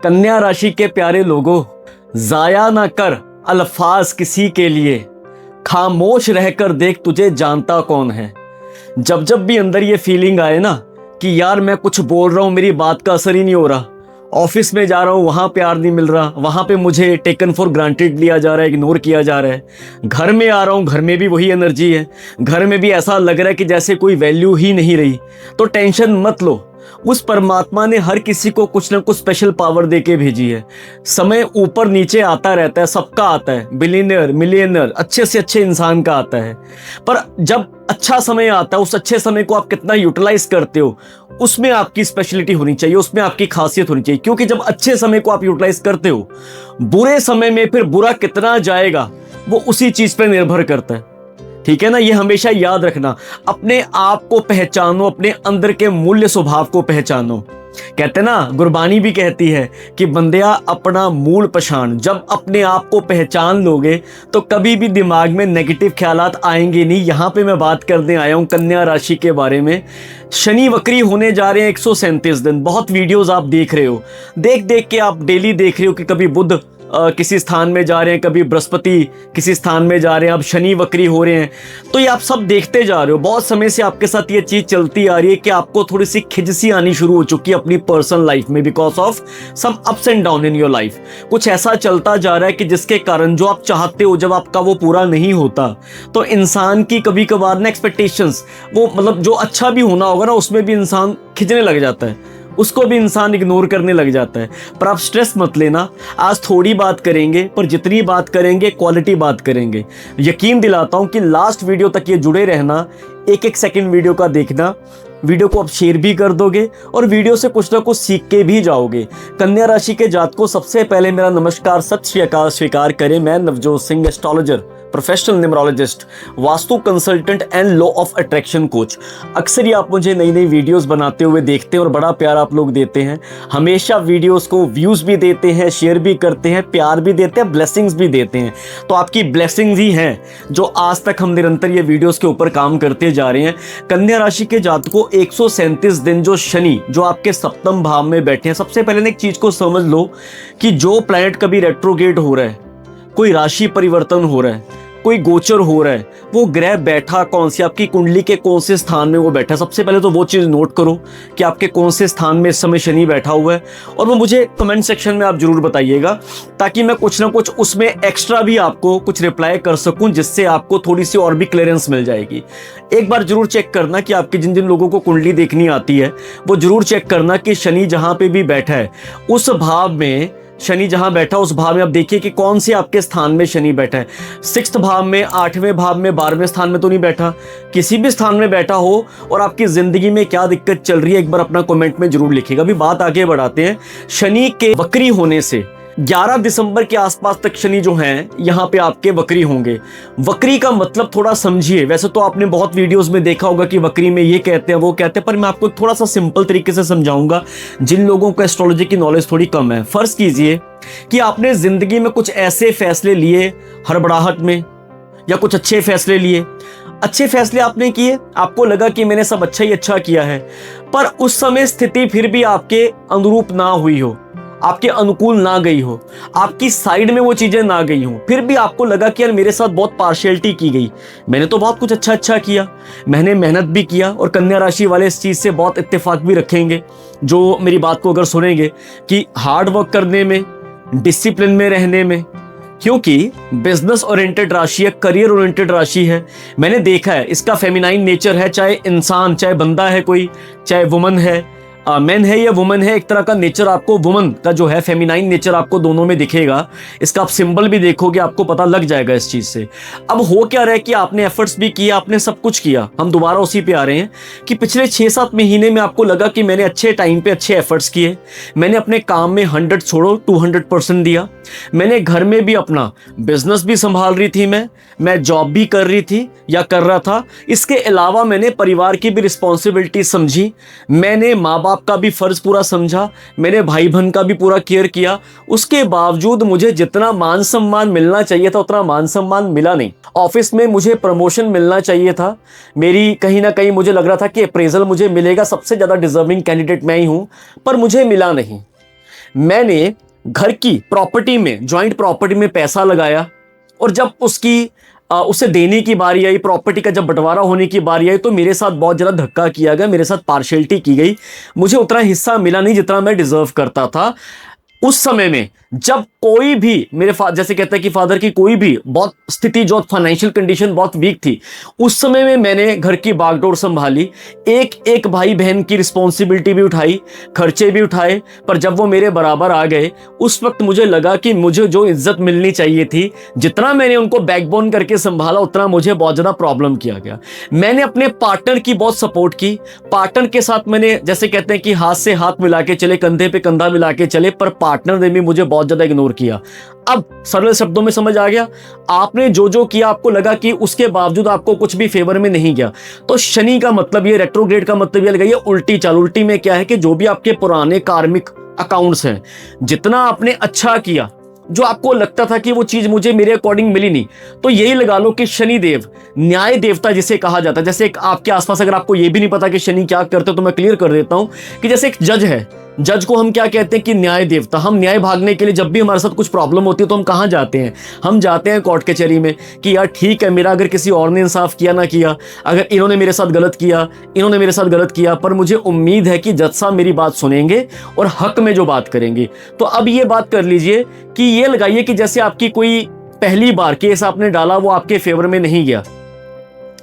कन्या राशि के प्यारे लोगों, जाया ना कर अल्फाज किसी के लिए, खामोश रहकर देख तुझे जानता कौन है। जब जब भी अंदर ये फीलिंग आए ना कि यार मैं कुछ बोल रहा हूँ, मेरी बात का असर ही नहीं हो रहा, ऑफिस में जा रहा हूँ वहाँ प्यार नहीं मिल रहा, वहाँ पे मुझे टेकन फॉर ग्रांटेड लिया जा रहा है, इग्नोर किया जा रहा है, घर में आ रहा हूँ घर में भी वही एनर्जी है, घर में भी ऐसा लग रहा है कि जैसे कोई वैल्यू ही नहीं रही, तो टेंशन मत लो। उस परमात्मा ने हर किसी को कुछ ना कुछ स्पेशल पावर देके भेजी है। समय ऊपर नीचे आता रहता है, सबका आता है, बिलियनर मिलियनर अच्छे से अच्छे इंसान का आता है। पर जब अच्छा समय आता है, उस अच्छे समय को आप कितना यूटिलाइज करते हो, उसमें आपकी स्पेशलिटी होनी चाहिए, उसमें आपकी खासियत होनी चाहिए। क्योंकि जब अच्छे समय को आप यूटिलाइज करते हो, बुरे समय में फिर बुरा कितना जाएगा वो उसी चीज पे निर्भर करता है। ठीक है ना, ये हमेशा याद रखना। अपने आप को पहचानो, अपने अंदर के मूल्य स्वभाव को पहचानो। कहते ना, गुरबानी भी कहती है कि बंदिया अपना मूल पहचान। जब अपने आप को पहचान लोगे तो कभी भी दिमाग में नेगेटिव ख्यालात आएंगे नहीं। यहाँ पे मैं बात करने आया हूँ कन्या राशि के बारे में। शनि वक्री होने जा रहे हैं 137 दिन। बहुत वीडियोस आप देख रहे हो, देख देख के आप डेली देख रहे हो कि कभी बुध किसी स्थान में जा रहे हैं, कभी बृहस्पति किसी स्थान में जा रहे हैं, अब शनि वक्री हो रहे हैं। तो ये आप सब देखते जा रहे हो। बहुत समय से आपके साथ ये चीज चलती आ रही है कि आपको थोड़ी सी खिजसी आनी शुरू हो चुकी है अपनी पर्सनल लाइफ में, because of some ups and down in your life. कुछ ऐसा चलता जा रहा है कि जिसके कारण जो आप चाहते हो जब आपका वो पूरा नहीं होता, तो इंसान की कभी कभार ना एक्सपेक्टेशंस, वो मतलब जो अच्छा भी होना होगा ना, उसमें भी इंसान खिंचने लग जाता है, उसको भी इंसान इग्नोर करने लग जाता है। पर आप स्ट्रेस मत लेना, आज थोड़ी बात करेंगे पर जितनी बात करेंगे क्वालिटी बात करेंगे। यकीन दिलाता हूं कि लास्ट वीडियो तक ये जुड़े रहना, एक एक सेकंड वीडियो का देखना, वीडियो को आप शेयर भी कर दोगे और वीडियो से कुछ ना कुछ सीख के भी जाओगे। कन्या राशि के जातकों, सबसे पहले मेरा नमस्कार, सत श्री अकाल स्वीकार करें। मैं Navjot Singh, astrologer, professional numerologist, vastu consultant and law of attraction coach. अक्सर ही आप मुझे नई नई वीडियोस बनाते हुए देखते हैं और बड़ा प्यार आप लोग देते हैं। हमेशा वीडियोस को व्यूज़ भी देते हैं, शेयर भी करते हैं, प्यार भी देते हैं, ब्लेसिंग्स भी देते हैं। तो आपकी ब्लेसिंग्स ही हैं जो आज तक हम निरंतर ये वीडियोस के ऊपर काम करते जा रहे हैं। कन्या राशि के जातकों, 137 दिन जो शनि जो आपके सप्तम भाव में बैठे हैं, सबसे पहले ना एक चीज को समझ लो कि जो प्लैनेट कभी रेट्रोगेट हो रहा है, कोई राशि परिवर्तन हो रहा है, कोई गोचर हो रहा है, वो ग्रह बैठा कौन सी, आपकी कुंडली के कौन से स्थान में वो बैठा है। सबसे पहले तो वो चीज़ नोट करो कि आपके कौन से स्थान में इस समय शनि बैठा हुआ है, और वो मुझे कमेंट सेक्शन में आप जरूर बताइएगा, ताकि मैं कुछ ना कुछ उसमें एक्स्ट्रा भी आपको कुछ रिप्लाई कर सकूं, जिससे आपको थोड़ी सी और भी क्लियरेंस मिल जाएगी। एक बार जरूर चेक करना कि आपके जिन जिन लोगों को कुंडली देखनी आती है, वो जरूर चेक करना कि शनि जहाँ पे भी बैठा है, उस भाव में शनि जहां बैठा उस भाव में आप देखिए कि कौन से आपके स्थान में शनि बैठा है। 6th भाव में, 8वें भाव में, 12वें स्थान में तो नहीं बैठा, किसी भी स्थान में बैठा हो और आपकी जिंदगी में क्या दिक्कत चल रही है, एक बार अपना कमेंट में जरूर लिखिएगा। अभी बात आगे बढ़ाते हैं। शनि के वक्री होने से 11 दिसंबर के आसपास तक शनि जो हैं यहाँ पे आपके वक्री होंगे। वक्री का मतलब थोड़ा समझिए। वैसे तो आपने बहुत वीडियोस में देखा होगा कि वक्री में ये कहते हैं वो कहते हैं, पर मैं आपको थोड़ा सा सिंपल तरीके से समझाऊंगा जिन लोगों को एस्ट्रोलॉजी की नॉलेज थोड़ी कम है। फर्ज कीजिए कि आपने जिंदगी में कुछ ऐसे फैसले लिए हड़बड़ाहट में, या कुछ अच्छे फैसले लिए, अच्छे फैसले आपने किए, आपको लगा कि मैंने सब अच्छा ही अच्छा किया है, पर उस समय स्थिति फिर भी आपके अनुरूप ना हुई हो, आपके अनुकूल ना गई हो, आपकी साइड में वो चीजें ना गई हो, फिर भी आपको लगा कि यार मेरे साथ बहुत पार्शियलिटी की गई, मैंने तो बहुत कुछ अच्छा अच्छा किया, मैंने मेहनत भी किया। और कन्या राशि वाले इस चीज से बहुत इत्तेफाक भी रखेंगे जो मेरी बात को अगर सुनेंगे, कि हार्ड वर्क करने में, डिसिप्लिन में रहने में, क्योंकि बिजनेस ओरिएंटेड राशि है, करियर ओरिएंटेड राशि है। मैंने देखा है इसका फेमिनाइन नेचर है, चाहे इंसान, चाहे बंदा है कोई, चाहे वुमन है, मैन है या वुमन है, एक तरह का नेचर आपको वुमन का जो है फेमिनाइन नेचर आपको दोनों में दिखेगा। इसका आप सिंबल भी देखोगे, आपको पता लग जाएगा इस चीज से। अब हो क्या रहा है कि आपने एफर्ट्स भी किया, आपने सब कुछ किया, हम दोबारा उसी पे आ रहे हैं कि पिछले 6-7 महीने में आपको लगा कि मैंने अच्छे टाइम पे अच्छे एफर्ट्स किए, मैंने अपने काम में 100 छोड़ो 200% दिया, मैंने घर में भी अपना बिजनेस भी संभाल रही थी, मैं जॉब भी कर रही थी या कर रहा था, इसके अलावा मैंने परिवार की भी रिस्पॉन्सिबिलिटी समझी, मैंने माँ बाप का भी फर्ज पूरा समझा, मैंने भाई बहन का भी पूरा केयर किया। उसके बावजूद मुझे जितना मान सम्मान मिलना चाहिए था उतना मान सम्मान मिला नहीं। ऑफिस में मुझे प्रमोशन मिलना चाहिए था, मेरी कहीं ना कहीं मुझे लग रहा था कि अप्रेजल मुझे मिलेगा, सबसे ज़्यादा डिजर्विंग कैंडिडेट मैं ही हूँ, पर मुझे मिला नहीं। मैंने घर की प्रॉपर्टी में, जॉइंट प्रॉपर्टी में पैसा लगाया, और जब उसे देने की बारी आई, प्रॉपर्टी का जब बंटवारा होने की बारी आई, तो मेरे साथ बहुत ज़्यादा धक्का किया गया, मेरे साथ पार्शियलिटी की गई, मुझे उतना हिस्सा मिला नहीं जितना मैं डिजर्व करता था। उस समय में जब कोई भी मेरे जैसे कहते हैं कि फादर की कोई भी बहुत स्थिति, जो फाइनेंशियल कंडीशन बहुत वीक थी, उस समय में मैंने घर की बागडोर संभाली, एक एक भाई बहन की रिस्पॉन्सिबिलिटी भी उठाई, खर्चे भी उठाए। पर जब वो मेरे बराबर आ गए, उस वक्त मुझे लगा कि मुझे जो इज्जत मिलनी चाहिए थी, जितना मैंने उनको बैकबोन करके संभाला, उतना मुझे बहुत ज़्यादा प्रॉब्लम किया गया। मैंने अपने पार्टनर की बहुत सपोर्ट की, पार्टनर के साथ मैंने जैसे कहते हैं कि हाथ से हाथ मिला के चले, कंधे पे कंधा मिला के चले, पर पार्टनर ने भी मुझे बहुत ज्यादा इग्नोर किया। अब सरल शब्दों में समझ आ गया, आपने जो जो किया आपको लगा कि उसके बावजूद आपको कुछ भी फेवर में नहीं गया। तो शनि का मतलब ये, रेट्रोग्रेड का मतलब ये लगाइए उल्टी चाल। उल्टी में क्या है कि जो भी आपके पुराने कार्मिक अकाउंट्स हैं, जितना आपने अच्छा किया, जो आपको लगता था कि वो चीज मुझे मेरे अकॉर्डिंग मिली नहीं, तो यही लगा लो कि शनि देव, न्याय देवता जिसे कहा जाता है, जैसे एक आपके आसपास, अगर आपको ये भी नहीं पता कि शनि क्या करते हो तो मैं क्लियर कर देता हूं कि जैसे एक जज है, जज को हम क्या कहते हैं कि न्याय देवता। हम न्याय भागने के लिए जब भी हमारे साथ कुछ प्रॉब्लम होती है तो हम कहाँ जाते हैं? हम जाते हैं कोर्ट कचहरी में कि यार ठीक है, मेरा अगर किसी और ने इंसाफ किया ना किया, अगर इन्होंने मेरे साथ गलत किया, इन्होंने मेरे साथ गलत किया, पर मुझे उम्मीद है कि जज साहब मेरी बात सुनेंगे और हक में जो बात करेंगे। तो अब ये बात कर लीजिए कि ये लगाइए कि जैसे आपकी कोई पहली बार केस आपने डाला, वो आपके फेवर में नहीं गया,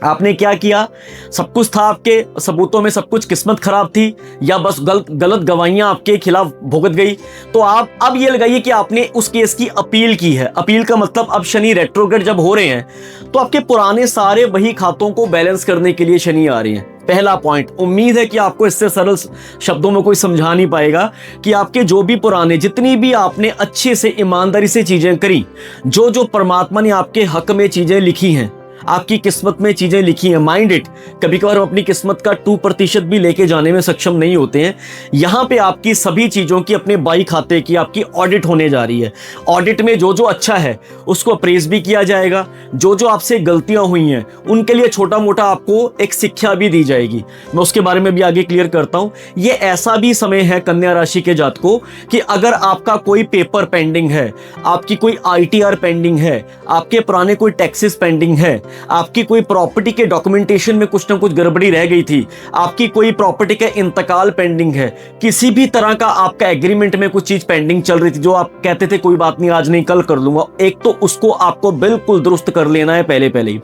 आपने क्या किया, सब कुछ था आपके सबूतों में, सब कुछ किस्मत खराब थी, या बस गलत गवाहियां आपके खिलाफ भुगत गई, तो आप अब ये लगाइए कि आपने उस केस की अपील की है। अपील का मतलब अब शनि रेट्रोग्रेड जब हो रहे हैं तो आपके पुराने सारे वही खातों को बैलेंस करने के लिए शनि आ रहे हैं। पहला पॉइंट, उम्मीद है कि आपको इससे सरल शब्दों में कोई समझा नहीं पाएगा कि आपके जो भी पुराने, जितनी भी आपने अच्छे से ईमानदारी से चीजें करी, जो जो परमात्मा ने आपके हक में चीजें लिखी हैं, आपकी किस्मत में चीजें लिखी हैं, माइंड इट, कभी कभार हम अपनी किस्मत का 2% भी लेके जाने में सक्षम नहीं होते हैं। यहां पे आपकी सभी चीजों की, अपने बाई खाते की आपकी ऑडिट होने जा रही है। ऑडिट में जो जो अच्छा है उसको अप्रेज भी किया जाएगा, जो जो आपसे गलतियां हुई हैं उनके लिए छोटा मोटा आपको एक शिक्षा भी दी जाएगी। मैं उसके बारे में भी आगे क्लियर करता हूं। ये ऐसा भी समय है कन्या राशि के जातकों कि अगर आपका कोई पेपर पेंडिंग है, आपकी कोई ITR पेंडिंग है, आपके पुराने कोई टैक्सेस पेंडिंग है, आपकी कोई प्रॉपर्टी के डॉक्यूमेंटेशन में कुछ ना कुछ गड़बड़ी रह गई थी, आपकी कोई प्रॉपर्टी का इंतकाल पेंडिंग है, किसी भी तरह का आपका एग्रीमेंट में कुछ चीज पेंडिंग चल रही थी, जो आप कहते थे कोई बात नहीं आज नहीं कल कर लूंगा, एक तो उसको आपको बिल्कुल दुरुस्त कर लेना है पहले पहले ही।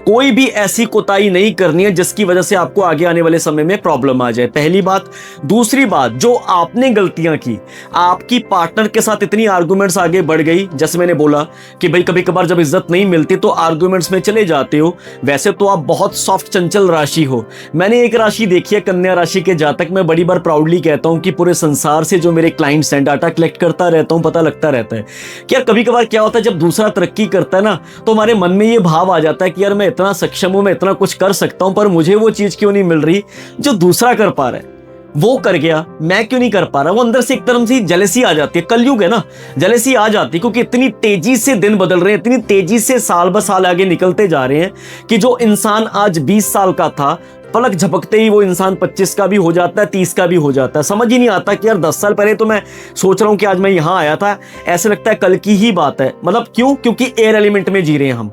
कोई भी ऐसी कोताही नहीं करनी है जिसकी वजह से आपको आगे आने वाले समय में प्रॉब्लम आ जाए, पहली बात। दूसरी बात, जो आपने गलतियां की, आपकी पार्टनर के साथ इतनी आर्गुमेंट्स आगे बढ़ गई, जैसे मैंने बोला कि भाई कभी कभार जब इज्जत नहीं मिलती तो आर्गुमेंट्स में चले जाते हो। वैसे तो आप बहुत सॉफ्ट चंचल राशि हो। मैंने एक राशि देखी है कन्या राशि के जातक, मैं बड़ी बार प्राउडली कहता हूं कि पूरे संसार से जो मेरे क्लाइंट्स हैं, डाटा कलेक्ट करता रहता हूं, पता लगता रहता है कि यार कभी कभार क्या होता है, जब दूसरा तरक्की करता है ना, तो हमारे मन में ये भाव आ जाता है कि यार मैं इतना सक्षम हूं, मैं इतना कुछ कर सकता हूं, पर मुझे वो चीज क्यों नहीं मिल रही जो दूसरा कर पा रहा है। वो कर गया, मैं क्यों नहीं कर पा रहा। वो अंदर से एक तरह से जेलसी आ जाती है, कलयुग है ना, जेलसी आ जाती है, क्योंकि इतनी तेजी से दिन बदल रहे हैं, इतनी तेजी से साल ब साल आगे निकलते जा रहे हैं कि जो इंसान आज 20 साल का था, पलक झपकते ही वो इंसान 25 का भी हो जाता है, 30 का भी हो जाता है। समझ ही नहीं आता कि यार 10 साल पहले तो मैं सोच रहा हूं कि आज मैं यहां आया था, ऐसे लगता है कल की ही बात है। मतलब क्यों? क्योंकि एयर एलिमेंट में जी रहे हैं हम।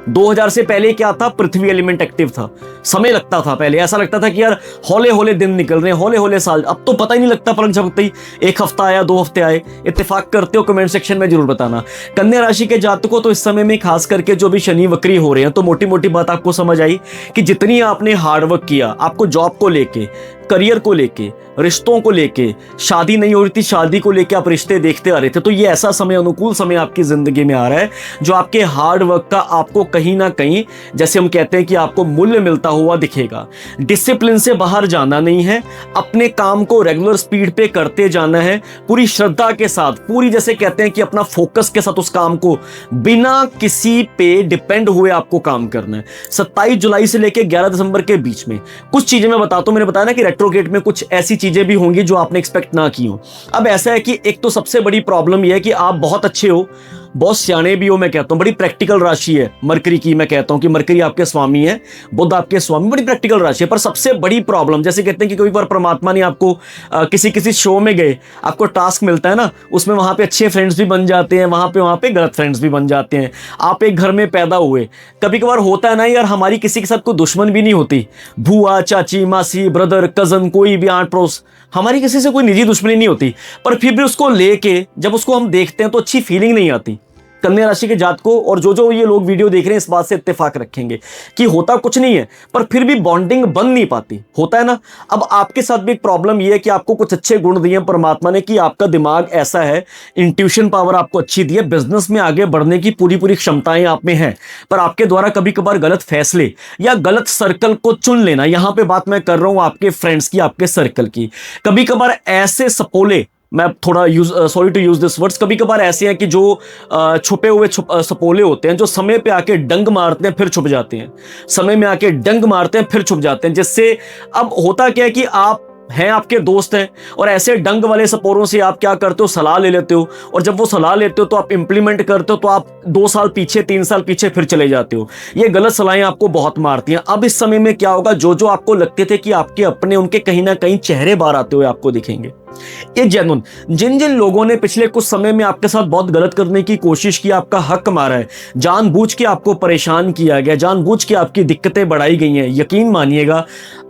2000 से पहले क्या था, पृथ्वी एलिमेंट एक्टिव था, समय लगता था, पहले ऐसा लगता था कि यार हौले हौले दिन निकल रहे हैं, हौले हौले साल, अब तो पता ही नहीं लगता, पलक झपकते ही 1 हफ्ता आया, 2 हफ्ते आए। इत्तेफाक करते हो कमेंट सेक्शन में जरूर बताना। कन्या राशि के जातकों तो इस समय में खास करके जो भी शनि वक्री हो रहे हैं, तो मोटी मोटी बात आपको समझ आई कि जितनी आपने हार्डवर्क किया, आपको जॉब को लेके, करियर को लेके, रिश्तों को लेके, शादी नहीं हो रही थी, शादी को लेके आप रिश्ते देखते आ रहे थे, तो ये ऐसा समय, अनुकूल समय आपकी जिंदगी में आ रहा है जो आपके हार्ड वर्क का आपको कहीं ना कहीं, जैसे हम कहते हैं कि आपको मूल्य मिलता हुआ दिखेगा। डिसिप्लिन से बाहर जाना नहीं है, अपने काम को रेगुलर स्पीड पे करते जाना है, पूरी श्रद्धा के साथ, पूरी जैसे कहते हैं कि अपना फोकस के साथ उस काम को बिना किसी पे डिपेंड हुए आपको काम करना है। 27 जुलाई से लेकर 11 दिसंबर के बीच में कुछ चीजें मैं बताता हूं। मैंने बताया ना कि रेट्रोग्रेड में कुछ ऐसी चीजें भी होंगी जो आपने एक्सपेक्ट ना की हो। अब ऐसा है कि एक तो सबसे बड़ी प्रॉब्लम यह है कि आप बहुत अच्छे हो, बहुत सियाने भी हो, मैं कहता हूँ बड़ी प्रैक्टिकल राशि है मरकरी की। मैं कहता हूँ कि मरकरी आपके स्वामी है, बुध आपके स्वामी, बड़ी प्रैक्टिकल राशि है। पर सबसे बड़ी प्रॉब्लम, जैसे कहते हैं कि कोई बार परमात्मा ने आपको किसी किसी शो में गए, आपको टास्क मिलता है ना, उसमें वहां पे अच्छे फ्रेंड्स भी बन जाते हैं, वहां पे गलत फ्रेंड्स भी बन जाते हैं। आप एक घर में पैदा हुए, कभी कभार होता है ना यार, हमारी किसी के साथ कोई दुश्मन भी नहीं होती, बुआ चाची मासी ब्रदर कजन कोई भी आंट पड़ोस, हमारी किसी से कोई निजी दुश्मनी नहीं होती, पर फिर भी उसको लेके जब उसको हम देखते हैं तो अच्छी फीलिंग नहीं आती। कन्या राशि के जातकों और जो ये लोग वीडियो देख रहे हैं इस बात से इत्तेफाक रखेंगे कि होता कुछ नहीं है, पर फिर भी बॉन्डिंग बन नहीं पाती, होता है ना। अब आपके साथ भी एक प्रॉब्लम ये है कि आपको कुछ अच्छे गुण दिए परमात्मा ने, कि आपका दिमाग ऐसा है, इंट्यूशन पावर आपको अच्छी दी है, बिजनेस में आगे बढ़ने की पूरी पूरी क्षमताएं आप में हैं, पर आपके द्वारा कभी कभार गलत फैसले या गलत सर्कल को चुन लेना, यहां पर बात मैं कर रहा हूं आपके फ्रेंड्स की, आपके सर्कल की, कभी कभार ऐसे सपोले, मैं थोड़ा sorry to use this words, कभी कभार ऐसे हैं कि जो छुपे हुए सपोले होते हैं, जो समय पे आके डंग मारते हैं फिर छुप जाते हैं, समय में आके डंग मारते हैं फिर छुप जाते हैं। जिससे अब होता क्या है कि आप हैं, आपके दोस्त हैं, और ऐसे डंग वाले सपोरों से आप क्या करते हो, सलाह ले लेते हो, और जब वो सलाह लेते हो तो आप इंप्लीमेंट करते हो, तो आप 2 साल पीछे 3 साल पीछे फिर चले जाते हो। ये गलत सलाहें आपको बहुत मारती हैं। अब इस समय में क्या होगा, जो आपको लगते थे कि आपके अपने, उनके कहीं ना कहीं चेहरे बाहर आते हुए आपको दिखेंगे। ये जेन्युइन, जिन लोगों ने पिछले कुछ समय में आपके साथ बहुत गलत करने की कोशिश की, आपका हक मारा है, जानबूझ के आपको परेशान किया गया, जानबूझ के आपकी दिक्कतें बढ़ाई गई हैं, यकीन मानिएगा,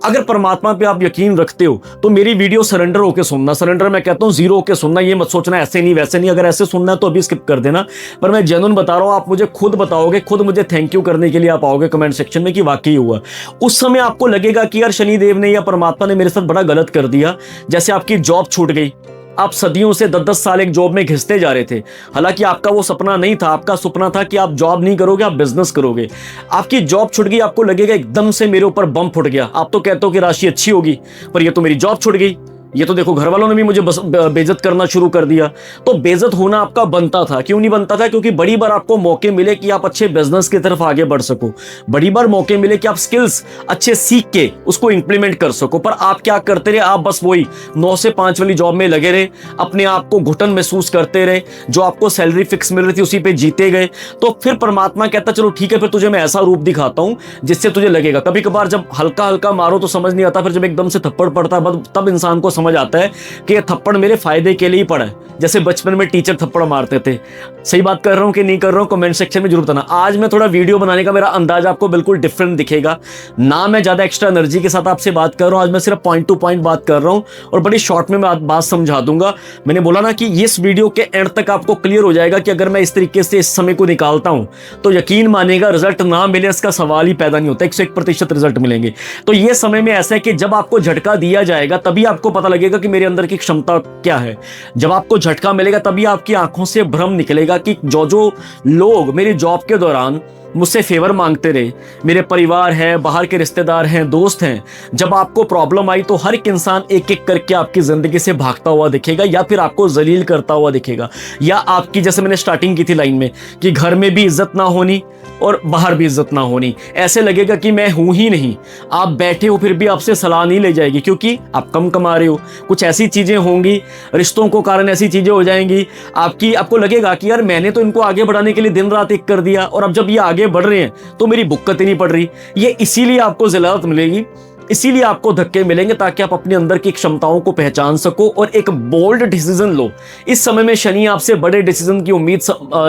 अगर परमात्मा पे आप यकीन रखते हो तो मेरी वीडियो सरेंडर होकर सुनना। सरेंडर मैं कहता हूं जीरो होकर सुनना, ये मत सोचना ऐसे नहीं वैसे नहीं, अगर ऐसे सुनना है तो अभी स्किप कर देना। पर मैं जेन्युइन बता रहा हूं, आप मुझे खुद बताओगे, खुद मुझे थैंक यू करने के लिए आप आओगे कमेंट सेक्शन में कि वाकई हुआ। उस समय आपको लगेगा कि यार शनिदेव ने या परमात्मा ने मेरे साथ बड़ा गलत कर दिया। जैसे आपकी जॉब छूट गई, आप सदियों से 10-10 साल एक जॉब में घिसते जा रहे थे, हालांकि आपका वो सपना नहीं था, आपका सपना था कि आप जॉब नहीं करोगे, आप बिजनेस करोगे। आपकी जॉब छूट गई, आपको लगेगा एकदम से मेरे ऊपर बम फुट गया, आप तो कहते हो कि राशि अच्छी होगी, पर ये तो मेरी जॉब छूट गई, ये तो देखो घर वालों ने भी मुझे बेइज्जत करना शुरू कर दिया। तो बेइज्जत होना आपका बनता था। क्यों नहीं बनता था? क्योंकि बड़ी बार आपको मौके मिले कि आप अच्छे बिजनेस की तरफ आगे बढ़ सको, बड़ी बार मौके मिले कि आप स्किल्स अच्छे सीख के उसको इंप्लीमेंट कर सको, पर आप क्या करते रहे, आप बस वही 9 से 5 वाली जॉब में लगे रहे, अपने आप को घुटन महसूस करते रहे, जो आपको सैलरी फिक्स मिल रही थी उसी पे जीते गए। तो फिर परमात्मा कहता चलो ठीक है, फिर तुझे मैं ऐसा रूप दिखाता हूं जिससे तुझे लगेगा। कभी कभार जब हल्का हल्का मारो तो समझ नहीं आता, फिर जब एकदम से थप्पड़ पड़ता है तब इंसान को समझ आता है कि ये थप्पड़ मेरे फायदे के लिए ही पड़ा है। जैसे बचपन में टीचर थप्पड़ मारते थे। सही बात कर रहा हूं कि नहीं कर रहा हूं, कमेंट सेक्शन में जरूर बताना। आज मैं थोड़ा वीडियो बनाने का मेरा अंदाज आपको बिल्कुल डिफरेंट दिखेगा ना, मैं ज्यादा एक्स्ट्रा एनर्जी के साथ आपसे बात कर रहा हूं। आज मैं सिर्फ पॉइंट टू पॉइंट बात कर रहा हूं और बड़ी शॉर्ट में मैं बात समझा दूंगा। मैंने बोला ना कि इस वीडियो के एंड तक आपको क्लियर हो जाएगा कि अगर मैं इस तरीके से इस समय को निकालता हूं तो यकीन मानिएगा रिजल्ट ना मिले इसका सवाल ही पैदा नहीं होता, 101% रिजल्ट मिलेंगे। तो ये समय में ऐसा है कि जब आपको झटका दिया जाएगा तभी आपको पता लगेगा कि मेरे अंदर की क्षमता क्या है। जब आपको झटका मिलेगा तभी आपकी आंखों से भ्रम निकलेगा कि जो लोग मेरी जॉब के दौरान मुझसे फेवर मांगते रहे, मेरे परिवार है, बाहर के रिश्तेदार हैं, दोस्त हैं, जब आपको प्रॉब्लम आई तो हर एक इंसान एक एक करके आपकी जिंदगी से भागता हुआ दिखेगा या फिर आपको जलील करता हुआ दिखेगा, या आपकी, जैसे मैंने स्टार्टिंग की थी लाइन में, कि घर में भी इज्जत ना होनी और बाहर भी इज्जत ना होनी। ऐसे लगेगा कि मैं हूं ही नहीं। आप बैठे हो फिर भी आपसे सलाह नहीं ले जाएगी क्योंकि आप कम कमा रहे हो। कुछ ऐसी चीजें होंगी, रिश्तों को कारण ऐसी चीजें हो जाएंगी, आपको लगेगा कि यार मैंने तो इनको आगे बढ़ाने के लिए दिन रात एक कर दिया और अब जब ये आगे बढ़ रहे हैं तो मेरी बुक्कत ही नहीं पड़ रही। ये इसीलिए आपको ज़िलालत मिलेगी, इसीलिए आपको धक्के मिलेंगे ताकि आप अपने अंदर की क्षमताओं को पहचान सको और एक बोल्ड डिसीजन लो। इस समय में शनि आपसे बड़े डिसीजन की उम्मीद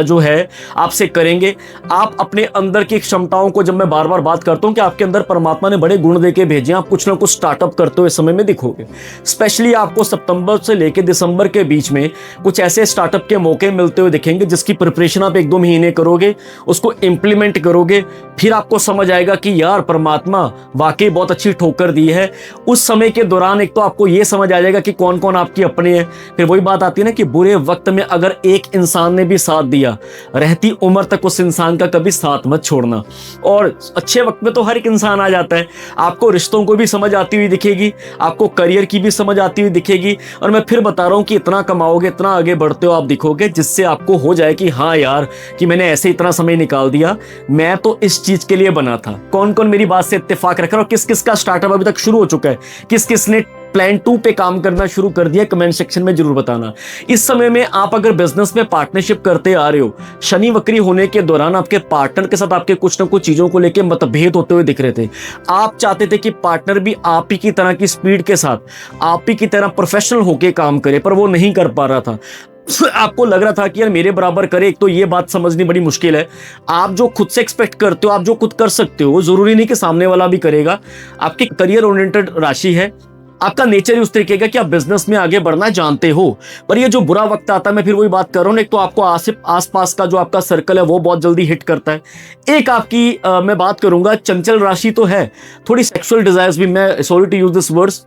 जो है आपसे करेंगे। आप अपने अंदर की क्षमताओं को, जब मैं बार बार बात करता हूं कि आपके अंदर परमात्मा ने बड़े गुण देके भेजे, आप कुछ ना कुछ स्टार्टअप करते हुए समय में दिखोगे। स्पेशली आपको सितंबर से लेकर दिसंबर के बीच में कुछ ऐसे स्टार्टअप के मौके मिलते हुए दिखेंगे जिसकी प्रिपरेशन आप 1-2 महीने करोगे, उसको इंप्लीमेंट करोगे, फिर आपको समझ आएगा कि यार परमात्मा वाकई बहुत अच्छी कर दी है। उस समय के दौरान एक तो आपको यह समझ आ जाएगा कि कौन कौन आपके अपने हैं। फिर वही बात आती है ना कि बुरे वक्त में अगर एक इंसान ने भी साथ दिया, रहती उम्र तक उस इंसान का कभी साथ मत छोड़ना। और अच्छे वक्त में तो हर एक इंसान आ जाता है। आपको रिश्तों को भी समझ आती हुई दिखेगी, आपको करियर की भी समझ आती हुई दिखेगी। और मैं फिर बता रहा हूं कि इतना कमाओगे, इतना आगे बढ़ते हो आप दिखोगे, जिससे आपको हो जाए कि हाँ यार, कि मैंने ऐसे इतना समय निकाल दिया, मैं तो इस चीज के लिए बना था। कौन कौन मेरी बात से इत्तेफाक रख रहा है और किस किस का स्टार्टअप अभी तक शुरू हो चुका है, किस किस ने प्लान 2 पे काम करना शुरू कर दिया, कमेंट सेक्शन में जरूर बताना। इस समय में आप अगर बिजनेस में पार्टनरशिप करते आ रहे हो, शनि वक्री होने के दौरान आपके पार्टनर के साथ आपके कुछ ना कुछ चीजों को लेकर मतभेद होते हुए दिख रहे थे। आप चाहते थे कि पार्टनर भी आप ही की तरह की स्पीड के साथ, आप ही की तरह प्रोफेशनल होकर काम करे, पर वो नहीं कर पा रहा था। आपको लग रहा था कि यार मेरे बराबर करे। एक तो ये बात समझनी बड़ी मुश्किल है। आप जो खुद से एक्सपेक्ट करते हो, आप जो खुद कर सकते हो, जरूरी नहीं कि सामने वाला भी करेगा। आपकी करियर ओरिएंटेड राशि है, आपका नेचर ही उस तरीके का कि आप बिजनेस में आगे बढ़ना जानते हो। पर ये जो बुरा वक्त आता है, मैं फिर वही बात कर रहा हूँ, एक तो आपको आसपास का जो आपका सर्कल है वो बहुत जल्दी हिट करता है। एक आपकी मैं बात करूंगा, चंचल राशि तो है, थोड़ी सेक्सुअल डिजायर्स भी, मैं sorry to use this words,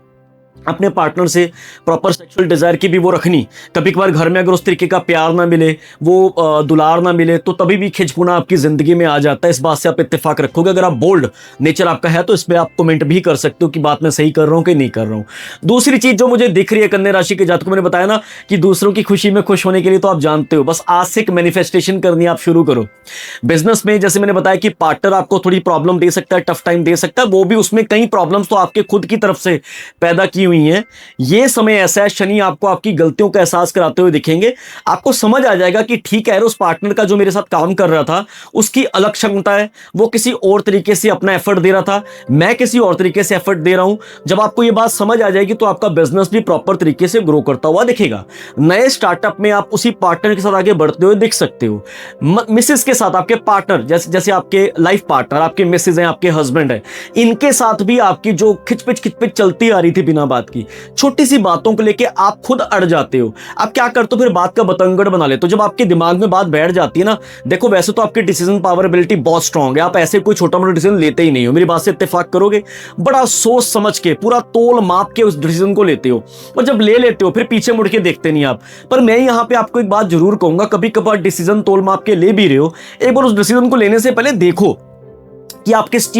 अपने पार्टनर से प्रॉपर सेक्सुअल डिजायर की भी वो रखनी। कभी कभार घर में अगर उस तरीके का प्यार ना मिले, वो दुलार ना मिले, तो तभी भी खिंचपुना आपकी जिंदगी में आ जाता है। इस बात से आप इत्तेफाक रखोगे। अगर आप बोल्ड नेचर आपका है तो इसमें आप कमेंट भी कर सकते हो कि बात मैं सही कर रहा हूं कि नहीं कर रहा हूं। दूसरी चीज जो मुझे दिख रही है कन्या राशि के जातकों, मैंने बताया ना कि दूसरों की खुशी में खुश होने के लिए तो आप जानते हो, बस आज से मैनिफेस्टेशन करनी आप शुरू करो। बिजनेस में जैसे मैंने बताया कि पार्टनर आपको थोड़ी प्रॉब्लम दे सकता है, टफ टाइम दे सकता है, वो भी उसमें कई प्रॉब्लम्स तो आपके खुद की तरफ से पैदा की हुई हैं। ये समय ऐसा है, शनि आपको आपकी गलतियों का एहसास कराते हुए दिखेंगे। आपको समझ आ जाएगा कि ठीक है, उस पार्टनर का जो मेरे साथ काम कर रहा था उसकी अलग क्षमता है, वो किसी और तरीके से अपना एफर्ट दे रहा था, मैं किसी और तरीके से एफर्ट दे रहा हूं। जब आपको ये बात समझ आ जाएगी तो आपका बिजनेस भी प्रॉपर तरीके से ग्रो करता हुआ दिखेगा। नए स्टार्टअप में आप उसी पार्टनर के साथ आगे बढ़ते हुए दिख सकते हो। मिसेस के साथ आपके पार्टनर, जैसे आपके लाइफ पार्टनर, आपके मिसेस हैं, आपके हस्बैंड है, इनके साथ भी आपकी जो खिचपिच चलती आ रही थी बिना बात की, छोटी सी बातों को लेके आप खुद अड़ जाते हो। आप क्या करते हो, फिर बात का बतंगड़ बना लेते हो। जब आपके दिमाग में बात बैठ जाती है ना, देखो वैसे तो आपकी डिसीजन पावर एबिलिटी बहुत स्ट्रांग है, आप ऐसे कोई छोटा मोटा डिसीजन लेते ही नहीं हो, मेरी बात से इत्तेफाक करोगे। बड़ा सोच समझ के, पूरा तोल माप के उस डिसीजन को लेते हो, और जब ले लेते हो फिर पीछे मुड़ के देखते नहीं आप। पर मैं यहाँ पे आपको एक बात जरूर कहूंगा, कभी कभार डिसीजन तोल माप के ले भी रहे हो, एक बार उस डिसीजन को लेने से पहले देखो कि आप किस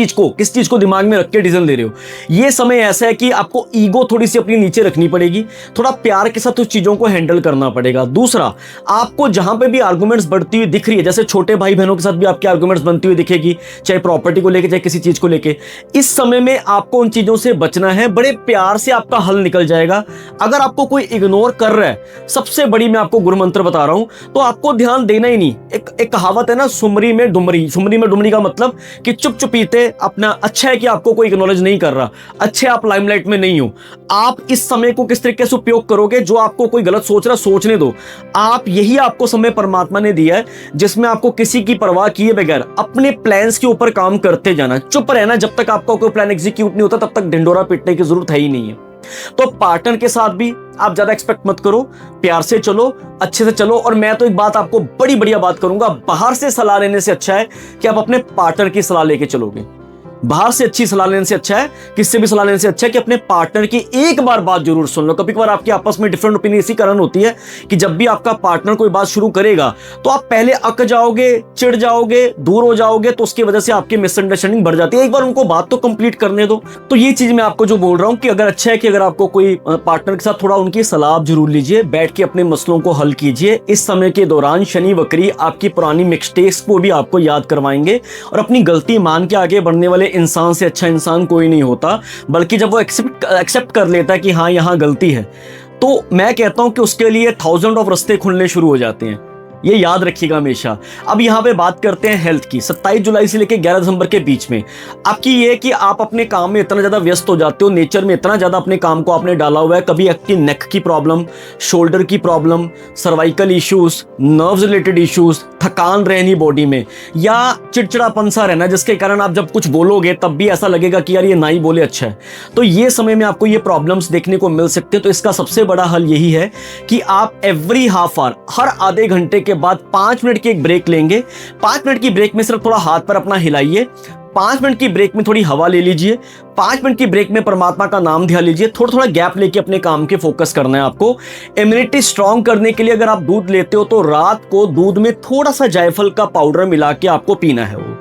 चीज को दिमाग में रख के डिसीजन ले रहे हो। ये समय ऐसा है कि आपको ईगो थोड़ी सी अपनी नीचे रखनी पड़ेगी, थोड़ा प्यार के साथ उस चीजों को हैंडल करना पड़ेगा। दूसरा, आपको जहां पे भी आर्गुमेंट्स बढ़ती हुई दिख रही है, जैसे छोटे भाई बहनों के साथ भी आपकी आर्गुमेंट्स बनती हुई दिखेगी, चाहे प्रॉपर्टी को लेकर, चाहे किसी चीज को लेकर, इस समय में आपको उन चीजों से बचना है। बड़े प्यार से आपका हल निकल जाएगा। अगर आपको कोई इग्नोर कर रहा है, सबसे बड़ी मैं आपको गुरु मंत्र बता रहा हूं, तो आपको ध्यान देना ही नहीं। एक कहावत है ना, सुमरी में डुमरी का मतलब कि चुपीते अपना। अच्छा है कि आपको कोई एक्नॉलेज नहीं कर रहा, अच्छे आप लाइमलाइट में नहीं हो। आप इस समय को किस तरीके से उपयोग करोगे, जो आपको कोई गलत सोच रहा सोचने दो। आप यही आपको समय परमात्मा ने दिया है, जिसमें आपको किसी की परवाह किए बगैर अपने प्लान्स के ऊपर काम करते जाना। चुप रहना, जब तक आपका कोई प्लान एग्जीक्यूट नहीं होता तब तक ढिंडोरा पीटने की जरूरत है ही नहीं है। तो पार्टनर के साथ भी आप ज्यादा एक्सपेक्ट मत करो, प्यार से चलो, अच्छे से चलो। और मैं तो एक बात आपको बड़ी बढ़िया बात करूंगा, बाहर से सलाह लेने से अच्छा है कि आप अपने पार्टनर की सलाह लेके चलोगे। बाहर से अच्छी सलाह लेने से अच्छा है, किससे भी सलाह लेने से अच्छा है कि अपने पार्टनर की एक बार बात जरूर सुन लो। कभी कभार आपकी आपस में डिफरेंट ओपिनियन इसी कारण होती है कि जब भी आपका पार्टनर कोई बात शुरू करेगा तो आप पहले अक जाओगे, चिढ़ जाओगे, दूर हो जाओगे, तो उसकी वजह से आपकी मिसअंडरस्टैंडिंग बढ़ जाती है। एक बार उनको बात तो कंप्लीट करने दो। तो ये चीज मैं आपको जो बोल रहा हूं कि अगर अच्छा है कि अगर आपको कोई पार्टनर के साथ थोड़ा उनकी सलाह जरूर लीजिए, बैठ के अपने मसलों को हल कीजिए। इस समय के दौरान शनि वक्री आपकी पुरानी मिस्टेक्स को भी आपको याद करवाएंगे, और अपनी गलती मान के आगे बढ़ने वाले इंसान से अच्छा इंसान कोई नहीं होता। बल्कि जब वो एक्सेप्ट कर लेता है कि हाँ यहाँ गलती है, तो मैं कहता हूं कि उसके लिए 1000 ऑफ रास्ते खुलने शुरू हो जाते हैं। ये याद रखिएगा हमेशा। अब यहाँ पे बात करते हैं हेल्थ की। 27 जुलाई से लेकर 11 दिसंबर के बीच में आपकी ये कि आप अपने काम में इतना ज्यादा व्यस्त हो जाते हो, नेचर में इतना ज्यादा अपने काम को आपने डाला हुआ है। कभी आपकी नेक की प्रॉब्लम, शोल्डर की problem, cervical issues, nerves related issues, थकान रहनी बॉडी में, या चिड़चिड़ापन सा रहना, जिसके कारण आप जब कुछ बोलोगे तब भी ऐसा लगेगा कि यार ये ना ही बोले अच्छा है। तो ये समय में आपको ये प्रॉब्लम्स देखने को मिल सकते हैं। तो इसका सबसे बड़ा हल यही है कि आप एवरी हाफ आवर, हर आधे घंटे के बाद 5 मिनट की एक ब्रेक लेंगे। 5 मिनट की ब्रेक में सिर्फ थोड़ा हाथ पर अपना हिलाइए, 5 मिनट की ब्रेक में थोड़ी हवा ले लीजिए, 5 मिनट की ब्रेक में परमात्मा का नाम ध्यान लीजिए। थोड़ा थोड़ा गैप लेके अपने काम के फोकस करना है आपको। इम्यूनिटी स्ट्रांग करने के लिए अगर आप दूध लेते हो तो रात को दूध में थोड़ा सा जायफल का पाउडर मिला के आपको पीना है। वो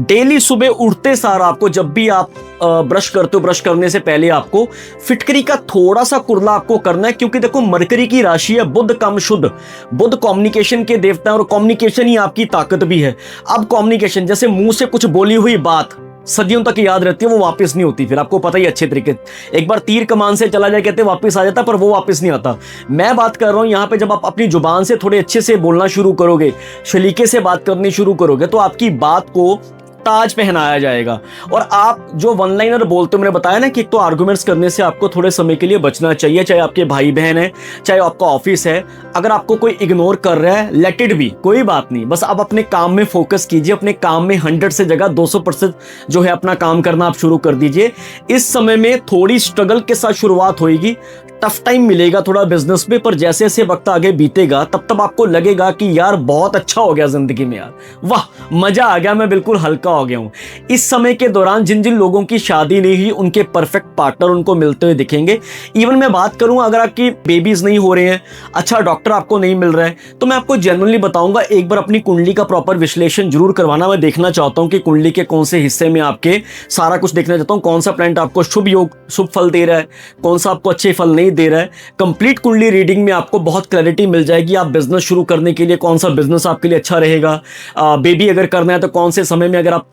डेली सुबह उठते सार आपको, जब भी आप ब्रश करते हो, ब्रश करने से पहले आपको फिटकरी का थोड़ा सा कुरला आपको करना है। क्योंकि देखो मरकरी की राशि है, बुध कम शुद्ध, बुध कम्युनिकेशन के देवता है, और कम्युनिकेशन ही आपकी ताकत भी है। अब कम्युनिकेशन, जैसे मुंह से कुछ बोली हुई बात सदियों तक याद रहती है, वो वापस नहीं होती। फिर आपको पता ही अच्छे तरीके, एक बार तीर कमान से चला जाए कहते वापस आ जाता, पर वो वापस नहीं आता। मैं बात कर रहा हूं यहाँ पे, जब आप अपनी जुबान से थोड़े अच्छे से बोलना शुरू करोगे, सलीके से बात करनी शुरू करोगे, तो आपकी बात को ताज पहनाया जाएगा। और आप जो वन लाइनर बोलते हो, मैंने बताया ना कि एक तो आर्गुमेंट्स करने से आपको थोड़े समय के लिए बचना चाहिए, चाहे आपके भाई बहन है, चाहे आपका ऑफिस है। अगर आपको कोई इग्नोर कर रहा है, लेट इट बी, कोई बात नहीं, बस आप अपने काम में फोकस कीजिए। अपने काम में 100 से जगह 200% जो है अपना काम करना आप शुरू कर दीजिए। इस समय में थोड़ी स्ट्रगल के साथ शुरुआत होगी, टफ टाइम मिलेगा थोड़ा बिजनेस में, पर जैसे जैसे वक्त आगे बीतेगा तब तब आपको लगेगा कि यार बहुत अच्छा हो गया जिंदगी में, यार वाह मजा आ गया, मैं बिल्कुल हल्का हो गया हूं। इस समय के दौरान जिन जिन लोगों की शादी नहीं हुई, उनके परफेक्ट पार्टनर उनको मिलते हुए दिखेंगे। इवन मैं बात करूं, अगर आपकी बेबीज नहीं हो रहे हैं, अच्छा डॉक्टर आपको नहीं मिल रहा है, तो मैं आपको जनरली बताऊंगा एक बार अपनी कुंडली का प्रॉपर विश्लेषण जरूर करवाना। मैं देखना चाहता हूं कि कुंडली के कौन से हिस्से में आपके सारा कुछ देखना चाहता हूं, कौन सा प्लैनेट आपको शुभ योग शुभ फल दे रहा है, कौन सा आपको अच्छे फल नहीं दे रहा है। कंप्लीट कुंडली रीडिंग में आपको बहुत क्लैरिटी मिल जाएगी। आप बिजनेस शुरू करने के लिए कौन सा बिजनेस आपके लिए अच्छा रहेगा, बेबी अगर करना है तो कौन से समय में अगर आप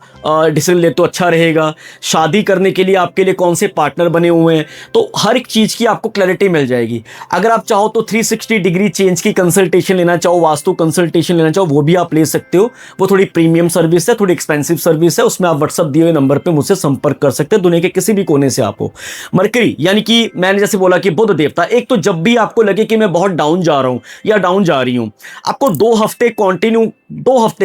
डिसीजन ले तो अच्छा रहेगा, शादी करने के लिए आपके लिए कौन से पार्टनर बने हुए हैं, तो हर एक चीज की आपको क्लैरिटी मिल जाएगी। अगर आप चाहो तो 360 डिग्री चेंज की कंसल्टेशन लेना चाहो, वास्तु कंसल्टेशन लेना चाहो, वो भी आप ले सकते हो। वो थोड़ी प्रीमियम सर्विस है, थोड़ी एक्सपेंसिव सर्विस है, उसमें आप व्हाट्सएप दिए हुए नंबर पर मुझसे संपर्क कर सकते हैं, दुनिया के किसी भी कोने से आप हो। मरकरी यानी कि मैंने जैसे बोला कि बुध देवता, एक तो जब भी आपको लगे कि मैं बहुत डाउन जा रहा हूं या डाउन जा रही हूं, आपको 2 हफ्ते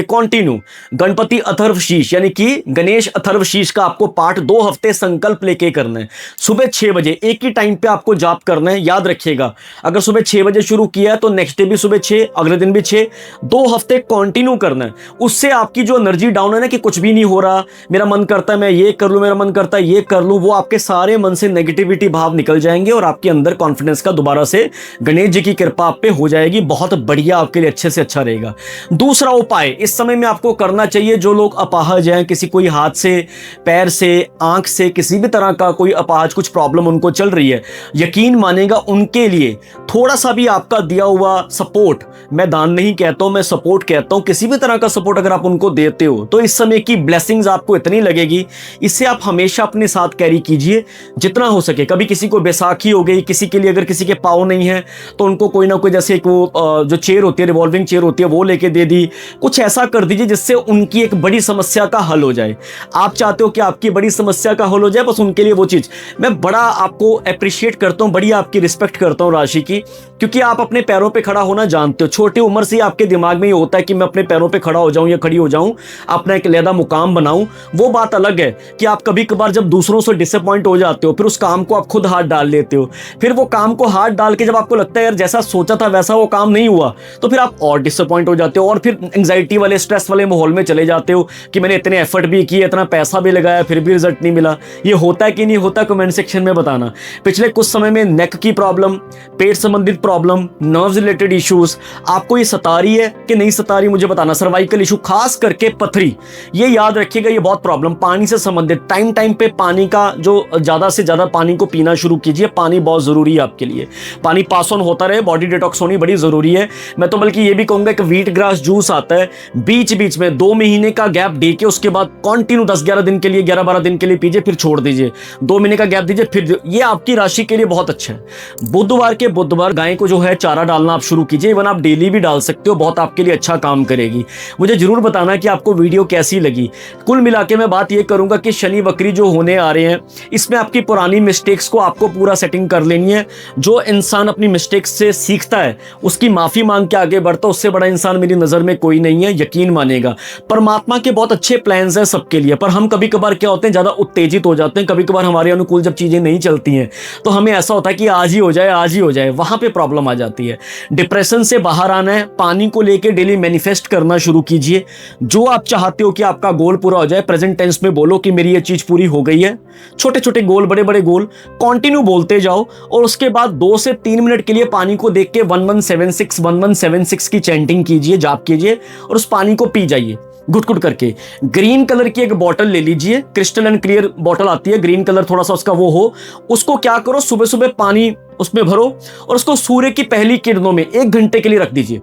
कंटिन्यू गणपति अथर्वशीष यानी कि गणेश अथर्वशीष का आपको पाठ 2 हफ्ते संकल्प लेके करना है। सुबह 6 बजे एक ही टाइम पे आपको जाप करना है। याद रखिएगा, अगर सुबह 6 बजे शुरू किया है तो नेक्स्ट डे भी सुबह 6, अगले दिन भी 6, 2 हफ्ते कंटिन्यू करना है। उससे आपकी जो एनर्जी डाउन है ना कि कुछ भी नहीं हो रहा, मेरा मन करता है मैं ये कर लूं, मेरा मन करता है ये कर लूं, वो आपके सारे मन से नेगेटिविटी भाव निकल जाएंगे और आपके अंदर कॉन्फिडेंस का दोबारा से गणेश जी की कृपा आप पे हो जाएगी। बहुत बढ़िया, आपके लिए अच्छे से अच्छा रहेगा। दूसरा उपाय इस समय में आपको करना चाहिए, जो लोग अपाहज हैं, किसी कोई हाथ से, पैर से, आंख से, किसी भी तरह का कोई अपाहज कुछ प्रॉब्लम उनको चल रही है, यकीन मानेगा उनके लिए थोड़ा सा भी आपका दिया हुआ सपोर्ट, मैं दान नहीं कहता हूं, मैं सपोर्ट कहता हूं, किसी भी तरह का सपोर्ट अगर आप उनको देते हो तो इस समय की ब्लेसिंग्स आपको इतनी लगेगी, इससे आप हमेशा अपने साथ कैरी कीजिए जितना हो सके। कभी किसी को बैसाखी हो गई, किसी के लिए अगर किसी के पाँव नहीं है तो उनको कोई ना कोई, जैसे एक वो जो चेयर होती है, रिवॉल्विंग चेयर होती है, वो लेके दे दी, कुछ ऐसा कर दीजिए जिससे उनकी एक बड़ी समस्या का हल हो जाए। आप चाहते हो कि आपकी बड़ी समस्या का हल हो जाए, बस उनके लिए वो चीज। मैं बड़ा आपको अप्रिशिएट करता हूं, बड़ी आपकी रिस्पेक्ट करता हूं राशि की, क्योंकि आप अपने पैरों पे खड़ा होना जानते हो। छोटी उम्र से आपके दिमाग में ये होता है कि मैं अपने पैरों पे खड़ा हो जाऊं या खड़ी हो जाऊं, अपना एक लहदा मुकाम बनाऊं। वो बात अलग है कि आप कभी कभार जब दूसरों से डिसअपॉइंट हो जाते हो, फिर उस काम को आप खुद हाथ डाल लेते हो, फिर वो काम को हाथ डाल के जब आपको लगता है यार जैसा सोचा था वैसा वो काम नहीं हुआ, तो फिर आप और डिसअपॉइंट हो जाते हो और फिर एंग्जाइटी वाले, स्ट्रेस वाले माहौल में चले जाते हो कि मैंने इतने एफर्ट भी किए, इतना पैसा भी लगाया, फिर भी रिजल्ट नहीं मिला। ये होता है कि नहीं होता, कमेंट सेक्शन में बताना। पिछले कुछ समय में नेक की प्रॉब्लम, पेट संबंधित प्रॉब्लम, नर्व्स रिलेटेड इश्यूज आपको ये सता रही है कि नहीं सता रही, मुझे बताना। सर्वाइकल इशू, खास करके पथरी, ये याद रखिएगा, ये बहुत प्रॉब्लम पानी से संबंधित। टाइम टाइम पे पानी का जो ज्यादा से ज्यादा पानी को पीना शुरू कीजिए, पानी बहुत जरूरी है आपके लिए। पानी पास ऑन होता रहे, बॉडी डिटॉक्स होनी बड़ी जरूरी है। मैं तो बल्कि ये भी कहूंगा कि व्हीट ग्रास जूस आता है, बीच बीच में 2 महीने का गैप दे के उसके बाद कंटिन्यू 10-11 दिन के लिए, 11-12 दिन के लिए पीजिए, फिर छोड़ दीजिए, 2 महीने का गैप दीजिए, फिर ये आपकी राशि के लिए बहुत अच्छा है। बुधवार के बुधवार गाय को जो है चारा डालना आप शुरू कीजिए, इवन आप डेली भी डाल सकते हो, बहुत आपके लिए अच्छा काम करेगी। मुझे जरूर बताना कि आपको वीडियो कैसी लगी। कुल मिला के मैं बात ये करूंगा कि शनि वक्री जो होने आ रहे हैं, इसमें आपकी पुरानी मिस्टेक्स को आपको पूरा सेटिंग कर लेनी है। जो इंसान अपनी मिस्टेक्स से सीखता है, उसकी माफी मांग के आगे बढ़ता, उससे बड़ा इंसान मेरी नजर में कोई नहीं है, यकीन मानेगा। परमात्मा के बहुत अच्छे प्लान्स हैं सबके लिए, पर हम कभी कभार क्या होते हैं, ज्यादा उत्तेजित हो जाते हैं। कभी कभार हमारे अनुकूल जब चीजें नहीं चलती हैं तो हमें ऐसा होता है कि आज ही हो जाए, आज ही हो जाए, वहां पे प्रॉब्लम आ जाती है। डिप्रेशन से बाहर आना है, पानी को लेके डेली मैनिफेस्ट करना शुरू कीजिए। जो आप चाहते हो कि आपका गोल पूरा हो जाए, प्रेजेंट टेंस में बोलो कि मेरी ये चीज पूरी हो गई है। छोटे छोटे गोल, बड़े बड़े गोल कंटिन्यू बोलते जाओ, और उसके बाद 2 से 3 मिनट के लिए पानी को देख के 1176 की चैंटिंग कीजिए, जाप कीजिए, और उस पानी को पी जाइए घुट-घुट करके। ग्रीन कलर की एक बॉटल ले लीजिए, क्रिस्टल एंड क्लियर बॉटल आती है, ग्रीन कलर थोड़ा सा उसका वो हो, उसको क्या करो, सुबह सुबह पानी उसमें भरो और उसको सूर्य की पहली किरणों में 1 घंटे के लिए रख दीजिए।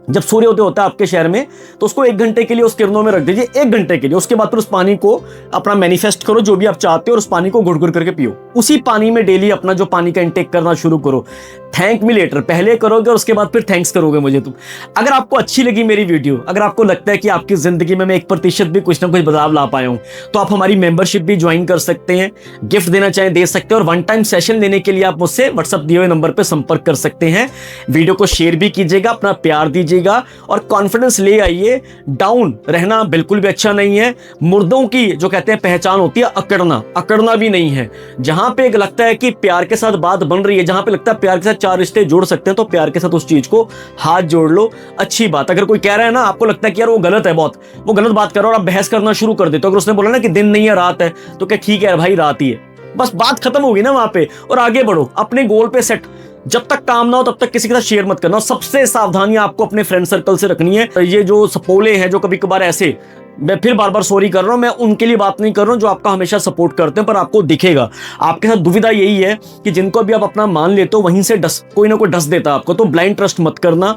जब सूर्योदय होता है आपके शहर में तो उसको 1 घंटे के लिए उस किरणों में रख दीजिए, 1 घंटे के लिए। उसके बाद फिर उस पानी को अपना मैनिफेस्ट करो जो भी आप चाहते हो और उस पानी को गुड़-गुड़ करके पियो। उसी पानी में डेली अपना जो पानी का इंटेक करना शुरू करो। थैंक मी लेटर, पहले करोगे और उसके बाद फिर थैंक्स करोगे मुझे तुम। अगर आपको अच्छी लगी मेरी वीडियो, अगर आपको लगता है कि आपकी जिंदगी में मैं 1% भी कुछ ना कुछ बदलाव ला पाया हूं, तो आप हमारी मेंबरशिप भी ज्वाइन कर सकते हैं। गिफ्ट देना चाहें दे सकते हैं और 1 टाइम सेशन लेने के लिए आप मुझसे व्हाट्सएप दिए हुए नंबर पर संपर्क कर सकते हैं। वीडियो को शेयर भी कीजिएगा, अपना प्यार दीजिएगा और कॉन्फिडेंस ले आइए। डाउन रहना बिल्कुल भी अच्छा नहीं है। मुर्दों की जो कहते हैं पहचान होती है अकड़ना, अकड़ना भी नहीं है। जहां पे लगता है कि प्यार के साथ बात बन रही है, जहां पे लगता है प्यार के साथ 4 रिश्ते जोड़ सकते हैं, तो प्यार के साथ उस चीज को हाथ जोड़ लो। अच्छी बात, अगर कोई कह रहा है ना, आपको लगता है कि यार वो गलत है, बहुत वो गलत बात कर रहा है और आप बहस करना शुरू कर देते हो। अगर उसने बोला ना कि दिन नहीं है रात है, तो क्या ठीक है भाई, रात ही है, बस बात खत्म होगी ना वहां पे, और आगे बढ़ो अपने गोल पे सेट। जब तक काम ना हो तब तक किसी के साथ शेयर मत करना। सबसे सावधानी आपको अपने फ्रेंड सर्कल से रखनी है। ये जो सपोले हैं जो कभी कभार ऐसे, मैं फिर बार बार सॉरी कर रहा हूं, मैं उनके लिए बात नहीं कर रहा हूं जो आपका हमेशा सपोर्ट करते हैं, पर आपको दिखेगा। आपके साथ दुविधा यही है कि जिनको अभी आप अपना मान लेते हो वहीं से कोई ना कोई डस देता है आपको। तो ब्लाइंड ट्रस्ट मत करना,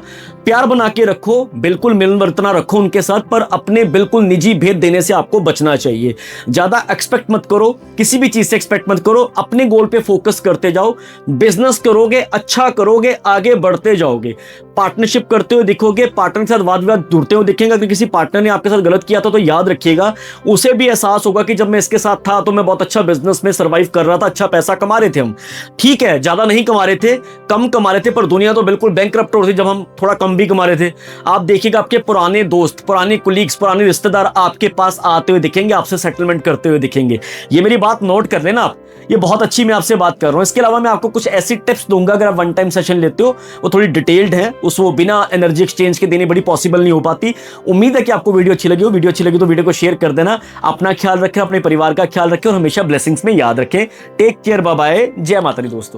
प्यार बना के रखो, बिल्कुल मिलन वर्तना रखो उनके साथ, पर अपने बिल्कुल निजी भेद देने से आपको बचना चाहिए। ज्यादा एक्सपेक्ट मत करो, किसी भी चीज से एक्सपेक्ट मत करो, अपने गोल पे फोकस करते जाओ। बिजनेस करोगे, अच्छा करोगे, आगे बढ़ते जाओगे। पार्टनरशिप करते हुए दिखोगे, पार्टनर के साथ वाद विवाद जुड़ते हुए दिखेंगे। अगर किसी पार्टनर ने आपके साथ गलत किया था तो याद रखिएगा, उसे भी एहसास होगा कि जब मैं इसके साथ था तो मैं बहुत अच्छा बिजनेस में सर्वाइव कर रहा था, अच्छा पैसा कमा रहे थे हम। ठीक है, ज्यादा नहीं कमा रहे थे, कम कमा रहे थे, पर दुनिया तो बिल्कुल बैंकरप्ट हो रही थी जब हम थोड़ा कम भी कमा रहे थे। आप देखिएगा आपके पुराने दोस्त, पुराने कुलीग्स, पुराने रिश्तेदार आपके पास आते हुए दिखेंगे, आपसे सेटलमेंट करते हुए दिखेंगे। ये मेरी बात नोट कर लेना आप, ये बहुत अच्छी मैं आपसे बात कर रहा हूं। इसके अलावा मैं आपको कुछ ऐसी टिप्स दूंगा, अगर आप 1 टाइम सेशन लेते हो, वो थोड़ी डिटेल्ड है, वो बिना एनर्जी एक्सचेंज के देने बड़ी पॉसिबल नहीं हो पाती। उम्मीद है कि आपको वीडियो अच्छी लगी हो। वीडियो अच्छी लगी तो वीडियो को शेयर कर देना। अपना ख्याल रखें, अपने परिवार का ख्याल रखें और हमेशा ब्लेसिंग्स में याद रखें। टेक केयर, बाय बाय, जय माता दी दोस्तों।